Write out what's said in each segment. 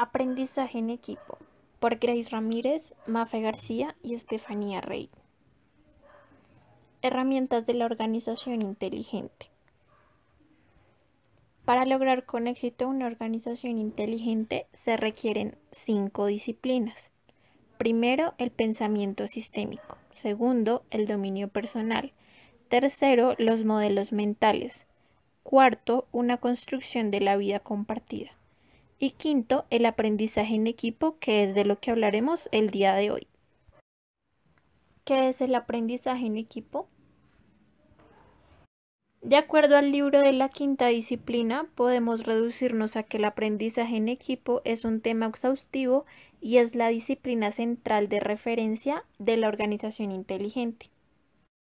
Aprendizaje en equipo, por Grace Ramírez, Mafe García y Estefanía Rey. Herramientas de la organización inteligente. Para lograr con éxito una organización inteligente se requieren 5 disciplinas. Primero, el pensamiento sistémico. Segundo, el dominio personal. Tercero, los modelos mentales. Cuarto, una construcción de la vida compartida. Y quinto, el aprendizaje en equipo, que es de lo que hablaremos el día de hoy. ¿Qué es el aprendizaje en equipo? De acuerdo al libro de la quinta disciplina, podemos reducirnos a que el aprendizaje en equipo es un tema exhaustivo y es la disciplina central de referencia de la organización inteligente,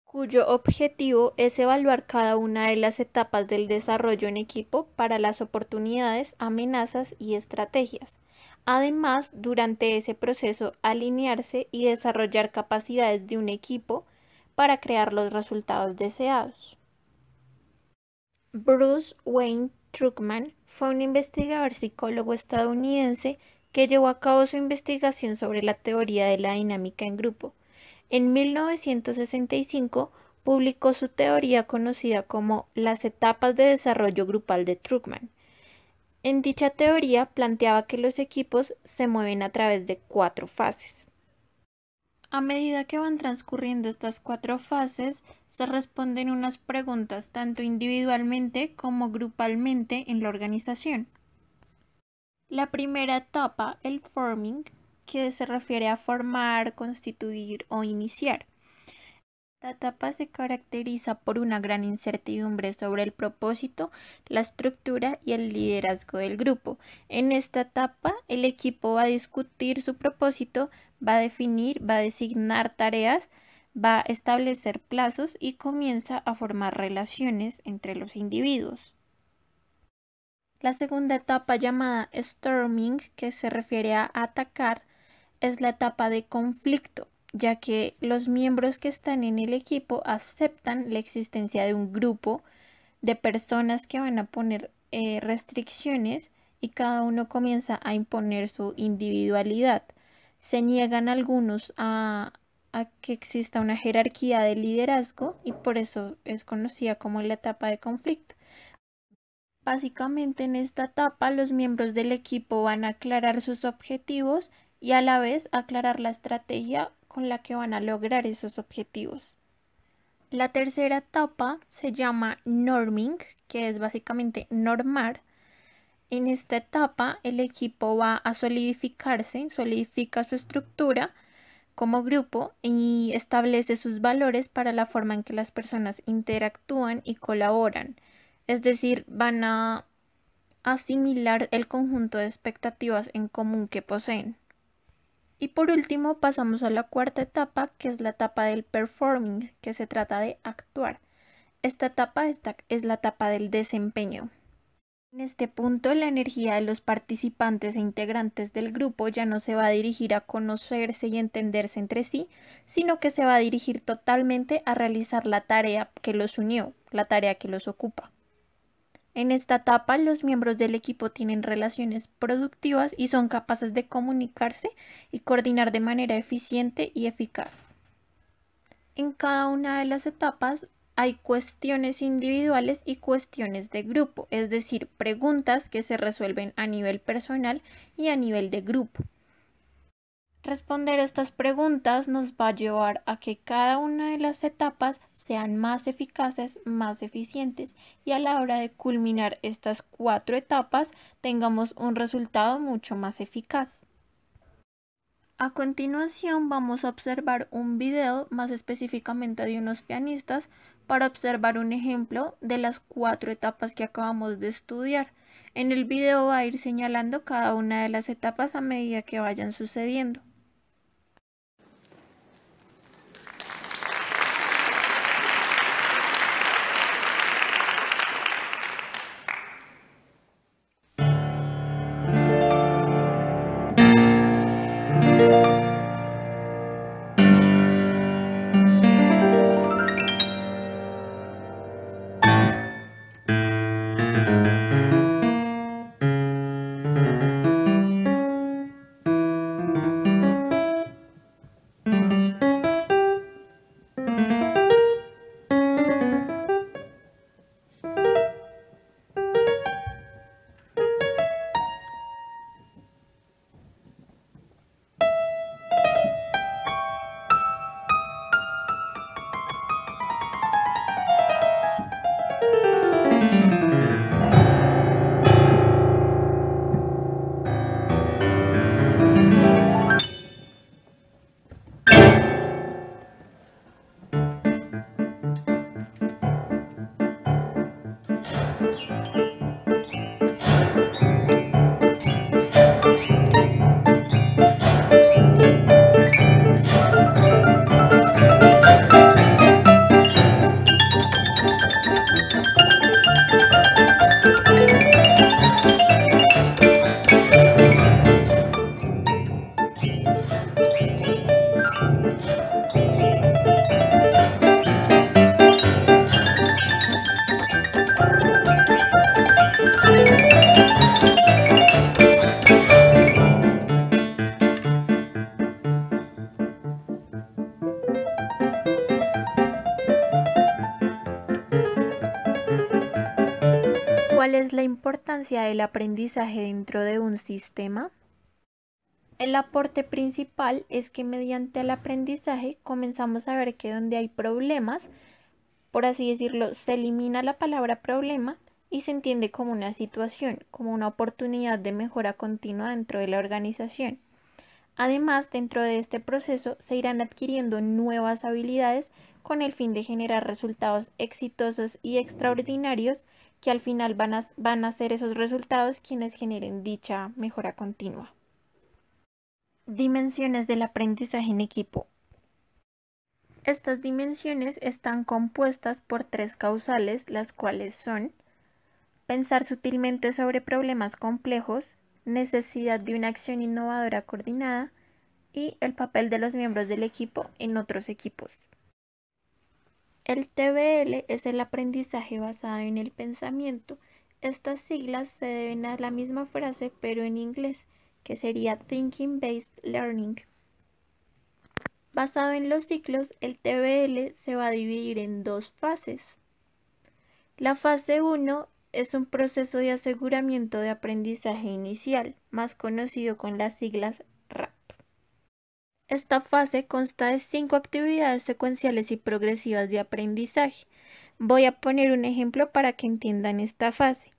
cuyo objetivo es evaluar cada una de las etapas del desarrollo en equipo para las oportunidades, amenazas y estrategias. Además, durante ese proceso, alinearse y desarrollar capacidades de un equipo para crear los resultados deseados. Bruce Wayne Truckman fue un investigador psicólogo estadounidense que llevó a cabo su investigación sobre la teoría de la dinámica en grupo. En 1965 publicó su teoría conocida como las etapas de desarrollo grupal de Truckman. En dicha teoría planteaba que los equipos se mueven a través de 4 fases. A medida que van transcurriendo estas 4 fases, se responden unas preguntas tanto individualmente como grupalmente en la organización. La primera etapa, el forming, que se refiere a formar, constituir o iniciar. Esta etapa se caracteriza por una gran incertidumbre sobre el propósito, la estructura y el liderazgo del grupo. En esta etapa, el equipo va a discutir su propósito, va a definir, va a designar tareas, va a establecer plazos y comienza a formar relaciones entre los individuos. La segunda etapa, llamada storming, que se refiere a atacar, es la etapa de conflicto, ya que los miembros que están en el equipo aceptan la existencia de un grupo de personas que van a poner restricciones y cada uno comienza a imponer su individualidad. Se niegan algunos a que exista una jerarquía de liderazgo y por eso es conocida como la etapa de conflicto. Básicamente en esta etapa los miembros del equipo van a aclarar sus objetivos y a la vez aclarar la estrategia con la que van a lograr esos objetivos. La tercera etapa se llama norming, que es básicamente normar. En esta etapa el equipo va a solidifica su estructura como grupo y establece sus valores para la forma en que las personas interactúan y colaboran. Es decir, van a asimilar el conjunto de expectativas en común que poseen. Y por último pasamos a la cuarta etapa, que es la etapa del performing, que se trata de actuar. Esta etapa es la etapa del desempeño. En este punto, la energía de los participantes e integrantes del grupo ya no se va a dirigir a conocerse y entenderse entre sí, sino que se va a dirigir totalmente a realizar la tarea que los unió, la tarea que los ocupa. En esta etapa, los miembros del equipo tienen relaciones productivas y son capaces de comunicarse y coordinar de manera eficiente y eficaz. En cada una de las etapas hay cuestiones individuales y cuestiones de grupo, es decir, preguntas que se resuelven a nivel personal y a nivel de grupo. Responder a estas preguntas nos va a llevar a que cada una de las etapas sean más eficaces, más eficientes y a la hora de culminar estas 4 etapas tengamos un resultado mucho más eficaz. A continuación vamos a observar un video más específicamente de unos pianistas para observar un ejemplo de las 4 etapas que acabamos de estudiar. En el video va a ir señalando cada una de las etapas a medida que vayan sucediendo. la importancia del aprendizaje dentro de un sistema? El aporte principal es que mediante el aprendizaje comenzamos a ver que donde hay problemas, por así decirlo, se elimina la palabra problema y se entiende como una situación, como una oportunidad de mejora continua dentro de la organización. Además, dentro de este proceso se irán adquiriendo nuevas habilidades con el fin de generar resultados exitosos y extraordinarios que al final van a ser esos resultados quienes generen dicha mejora continua. Dimensiones del aprendizaje en equipo. Estas dimensiones están compuestas por 3 causales, las cuales son pensar sutilmente sobre problemas complejos, necesidad de una acción innovadora coordinada y el papel de los miembros del equipo en otros equipos. El TBL es el aprendizaje basado en el pensamiento. Estas siglas se deben a la misma frase pero en inglés, que sería Thinking Based Learning. Basado en los ciclos, el TBL se va a dividir en 2 fases. La fase 1 es un proceso de aseguramiento de aprendizaje inicial, más conocido con las siglas RAP. Esta fase consta de 5 actividades secuenciales y progresivas de aprendizaje. Voy a poner un ejemplo para que entiendan esta fase.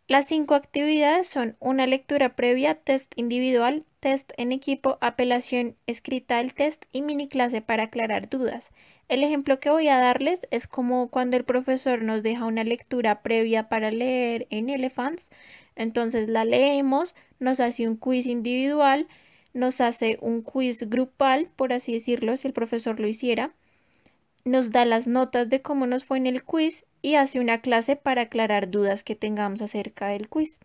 Las 5 actividades son una lectura previa, test individual, test en equipo, apelación escrita al test y mini clase para aclarar dudas. El ejemplo que voy a darles es como cuando el profesor nos deja una lectura previa para leer en Elephants. Entonces la leemos, nos hace un quiz individual, nos hace un quiz grupal, por así decirlo, si el profesor lo hiciera. Nos da las notas de cómo nos fue en el quiz y hace una clase para aclarar dudas que tengamos acerca del quiz.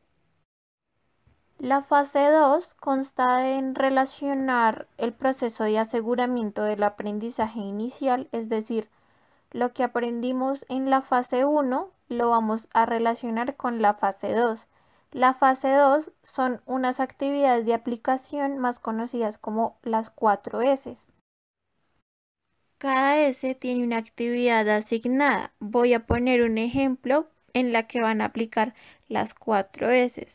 La fase 2 consta en relacionar el proceso de aseguramiento del aprendizaje inicial, es decir, lo que aprendimos en la fase 1 lo vamos a relacionar con la fase 2. La fase 2 son unas actividades de aplicación más conocidas como las 4 S. Cada S tiene una actividad asignada. Voy a poner un ejemplo en la que van a aplicar las 4 S.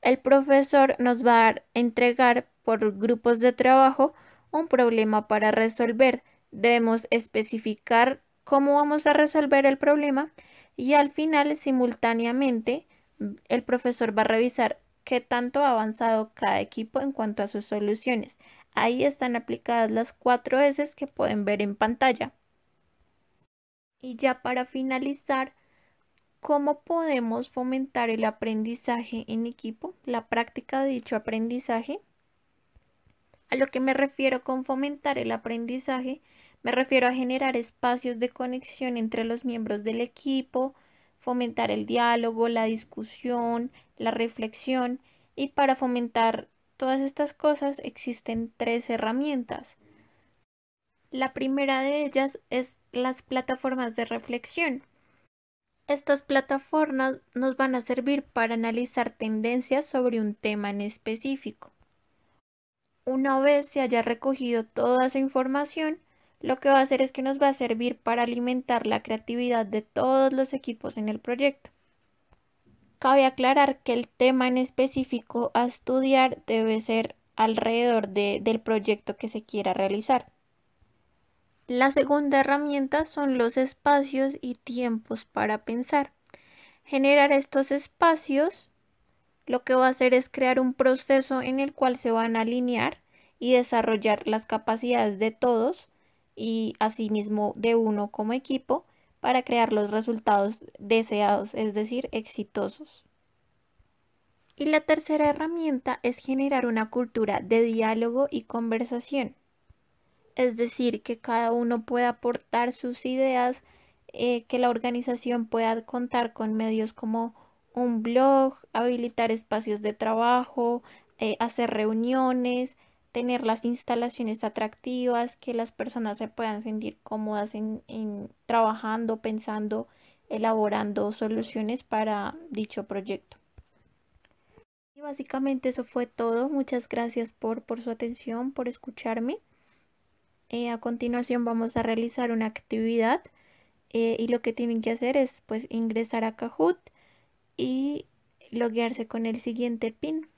El profesor nos va a entregar por grupos de trabajo un problema para resolver. Debemos especificar cómo vamos a resolver el problema y al final, simultáneamente, el profesor va a revisar qué tanto ha avanzado cada equipo en cuanto a sus soluciones. Ahí están aplicadas las 4 S que pueden ver en pantalla. Y ya para finalizar, ¿cómo podemos fomentar el aprendizaje en equipo, la práctica de dicho aprendizaje? A lo que me refiero con fomentar el aprendizaje, me refiero a generar espacios de conexión entre los miembros del equipo, fomentar el diálogo, la discusión, la reflexión, y para fomentar todas estas cosas existen 3 herramientas. La primera de ellas es las plataformas de reflexión. Estas plataformas nos van a servir para analizar tendencias sobre un tema en específico. Una vez se haya recogido toda esa información, lo que va a hacer es que nos va a servir para alimentar la creatividad de todos los equipos en el proyecto. Cabe aclarar que el tema en específico a estudiar debe ser alrededor del proyecto que se quiera realizar. La segunda herramienta son los espacios y tiempos para pensar. Generar estos espacios lo que va a hacer es crear un proceso en el cual se van a alinear y desarrollar las capacidades de todos y asimismo de uno como equipo para crear los resultados deseados, es decir, exitosos. Y la tercera herramienta es generar una cultura de diálogo y conversación. Es decir, que cada uno pueda aportar sus ideas, que la organización pueda contar con medios como un blog, habilitar espacios de trabajo, hacer reuniones, tener las instalaciones atractivas, que las personas se puedan sentir cómodas en trabajando, pensando, elaborando soluciones para dicho proyecto. Y básicamente eso fue todo. Muchas gracias por su atención, por escucharme. A continuación vamos a realizar una actividad y lo que tienen que hacer es pues ingresar a Kahoot y loguearse con el siguiente PIN.